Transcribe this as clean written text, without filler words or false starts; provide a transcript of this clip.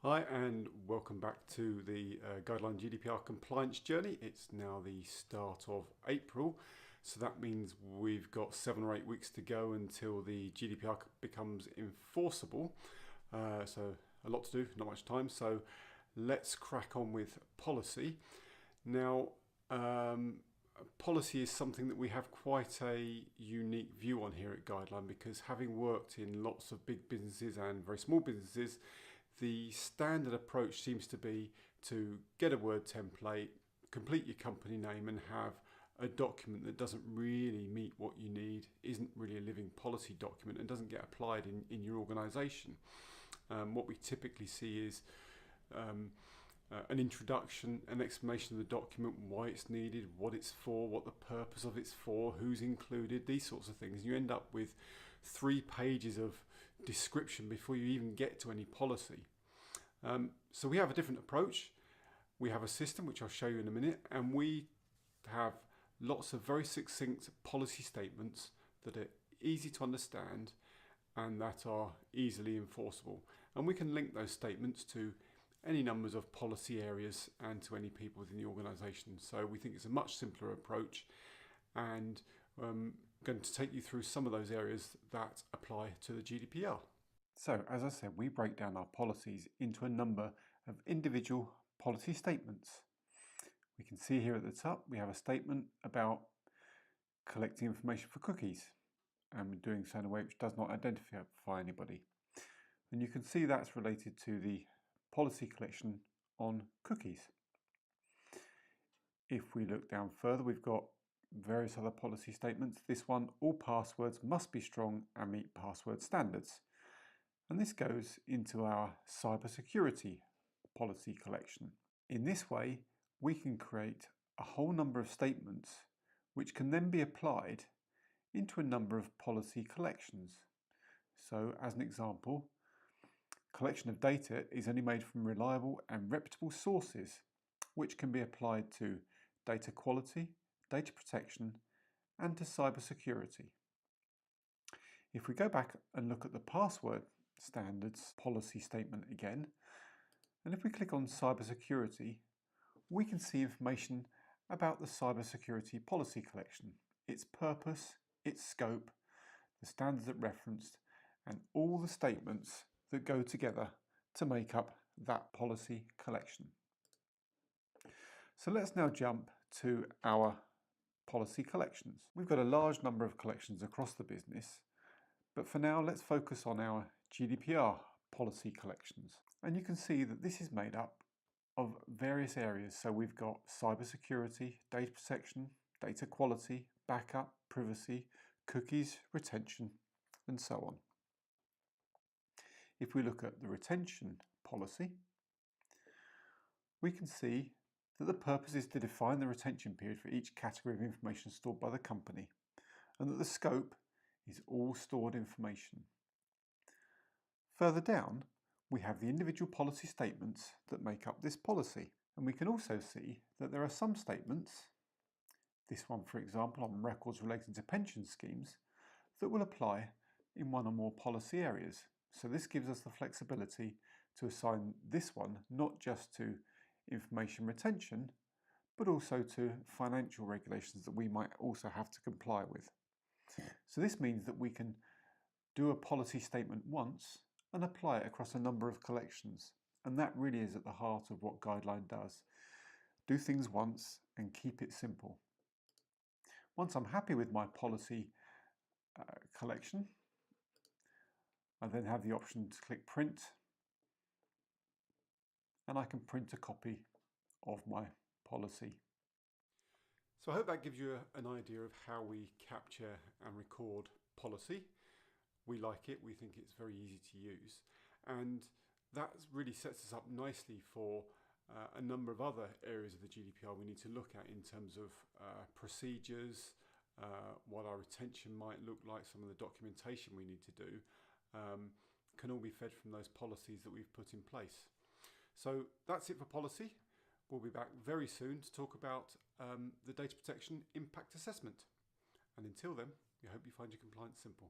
Hi and welcome back to the Guideline GDPR compliance journey. It's now the start of April, so that means we've got 7 or 8 weeks to go until the GDPR becomes enforceable. So a lot to do, not much time, so let's crack on with policy. Now, policy is something that we have quite a unique view on here at Guideline, because having worked in lots of big businesses and very small businesses, the standard approach seems to be to get a Word template, complete your company name, and have a document that doesn't really meet what you need, isn't really a living policy document, and doesn't get applied in your organisation. What we typically see is an introduction, an explanation of the document, why it's needed, what it's for, what the purpose of it's for, who's included, these sorts of things. You end up with 3 pages of description before you even get to any policy. So we have a different approach. We have a system which I'll show you in a minute, and we have lots of very succinct policy statements that are easy to understand and that are easily enforceable. And we can link those statements to any numbers of policy areas and to any people within the organisation. So we think it's a much simpler approach, and I'm going to take you through some of those areas that apply to the GDPR. So as I said, we break down our policies into a number of individual policy statements. We can see here at the top we have a statement about collecting information for cookies, and we're doing so in a way which does not identify anybody. And you can see that's related to the policy collection on cookies. If we look down further, we've got various other policy statements. This one, all passwords must be strong and meet password standards. And this goes into our cybersecurity policy collection. In this way, we can create a whole number of statements which can then be applied into a number of policy collections. So as an example, collection of data is only made from reliable and reputable sources, which can be applied to data quality, data protection, and to cybersecurity. If we go back and look at the password standards policy statement again, and if we click on cybersecurity, we can see information about the cybersecurity policy collection, its purpose, its scope, the standards it referenced, and all the statements that go together to make up that policy collection. So let's now jump to our policy collections. We've got a large number of collections across the business, but for now let's focus on our GDPR policy collections. And you can see that this is made up of various areas. So we've got cybersecurity, data protection, data quality, backup, privacy, cookies, retention, and so on. If we look at the retention policy, we can see that the purpose is to define the retention period for each category of information stored by the company, and that the scope is all stored information. Further down, we have the individual policy statements that make up this policy, and we can also see that there are some statements, this one for example on records relating to pension schemes, that will apply in one or more policy areas. So this gives us the flexibility to assign this one not just to information retention, but also to financial regulations that we might also have to comply with. So this means that we can do a policy statement once and apply it across a number of collections. And that really is at the heart of what Guideline does. Do things once and keep it simple. Once I'm happy with my policy collection, I then have the option to click print, and I can print a copy of my policy. So I hope that gives you an idea of how we capture and record policy. We like it, we think it's very easy to use, and that really sets us up nicely for a number of other areas of the GDPR we need to look at in terms of procedures, what our retention might look like, some of the documentation we need to do, can all be fed from those policies that we've put in place. So that's it for policy. We'll be back very soon to talk about the data protection impact assessment. And until then, we hope you find your compliance simple.